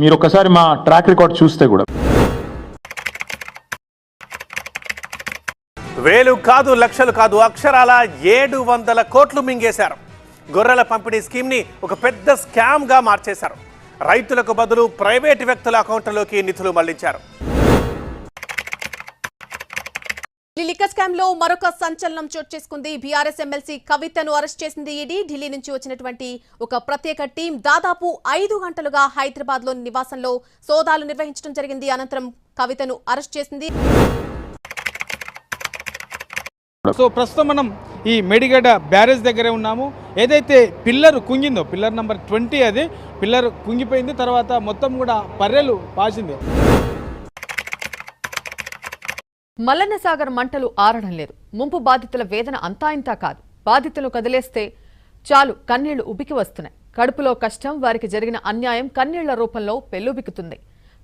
మీరు ఒకసారి మా ట్రాక్ రికార్డ్ చూస్తే కూడా వేలు కాదు లక్షలు కాదు అక్షరాల 700 కోట్లు మింగేశారు. గొర్రెల పంపిణీ స్కీమ్ ని ఒక పెద్ద స్కామ్ గా మార్చేశారు. రైతులకు బదులు ప్రైవేటు వ్యక్తుల అకౌంట్లలోకి నిధులు మళ్లించారు. లిక్కర్ స్కామ్ లో మరొక సంచలనం చోటు చేసుకుంది. బీఆర్ఎస్ ఎమ్మెల్సీ కవితను అరెస్ట్ చేసింది ఈడీ. ఢిల్లీ నుంచి వచ్చినటువంటి ఒక ప్రత్యేక టీం దాదాపు 5 గంటలుగా హైదరాబాద్ లోని నివాసంలో సోదాలు నిర్వహించడం జరిగింది. అనంతరం కవితను అరెస్ట్ చేసింది. సో ప్రస్తుతం మనం ఈ మేడిగడ్డ బ్యారేజ్ దగ్గరే ఉన్నాము. ఏదైతే పిల్లర్ కుంగిందో, పిల్లర్ నెంబర్ 20 అది పిల్లర్ కుంగిపోయింది. తర్వాత మొత్తం కూడా పర్రెలు పాసింది. మల్లన్న సాగర్ మంటలు ఆరడం లేదు. ముంపు బాధితుల వేదన అంతా ఇంతా కాదు. బాధితులు కదిలేస్తే చాలు కన్నీళ్లు ఉబికి వస్తున్నాయి. కడుపులో కష్టం, వారికి జరిగిన అన్యాయం కన్నీళ్ల రూపంలో పెల్లుబికుతుంది.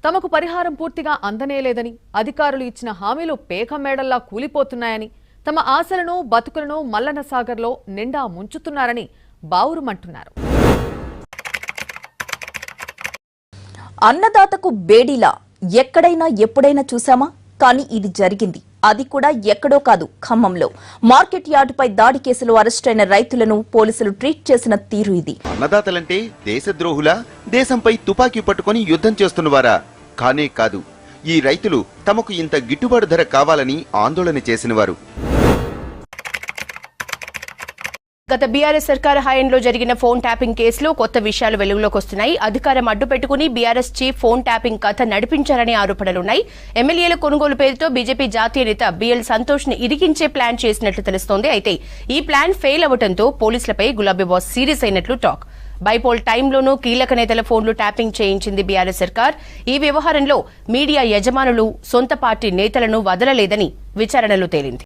తమకు పరిహారం పూర్తిగా అందనేలేదని, అధికారులు ఇచ్చిన హామీలు పేక మేడల్లా కూలిపోతున్నాయని, తమ ఆశలను బతుకులను మల్లన్న సాగర్లో నిండా ముంచుతున్నారని బావురుమంటున్నారు. అన్నదాతకు బేడీలా ఎక్కడైనా ఎప్పుడైనా చూసామా? కానీ ఇది జరిగింది. అది కూడా ఎక్కడో కాదు, ఖమ్మంలో. మార్కెట్ యార్డుపై దాడి కేసులో అరెస్టైన రైతులను పోలీసులు ట్రీట్ చేసిన తీరు ఇది. అన్నదాతలంటే దేశద్రోహులా, దేశంపై తుపాకీ పట్టుకుని యుద్ధం చేస్తున్నవారా? కానే కాదు. ఈ రైతులు తమకు ఇంత గిట్టుబాటు ధర కావాలని ఆందోళన చేసినవారు. గత బీఆర్ఎస్ సర్కార్ హయాంలో జరిగిన ఫోన్ ట్యాపింగ్ కేసులో కొత్త విషయాలు వెలుగులోకి వస్తున్నాయి. అధికారం అడ్డు పెట్టుకుని బీఆర్ఎస్ చీఫ్ ఫోన్ ట్యాపింగ్ కథ నడిపించారనే ఆరోపణలున్నాయి. ఎమ్మెల్యేల కొనుగోలు పేరుతో బీజేపీ జాతీయ నేత బిఎల్ సంతోష్ ని ఇరికించే ప్లాన్ చేసినట్లు తెలుస్తోంది. అయితే ఈ ప్లాన్ ఫెయిల్ అవ్వడంతో పోలీసులపై గులాబీ బాస్ సీరియస్ అయినట్లు టాక్. బైపోల్ టైంలోనూ కీలక నేతల ఫోన్లు ట్యాపింగ్ చేయించింది బీఆర్ఎస్ సర్కార్. ఈ వ్యవహారంలో మీడియా యజమానులు సొంత పార్టీ నేతలను వదలలేదని విచారణలో తేలింది.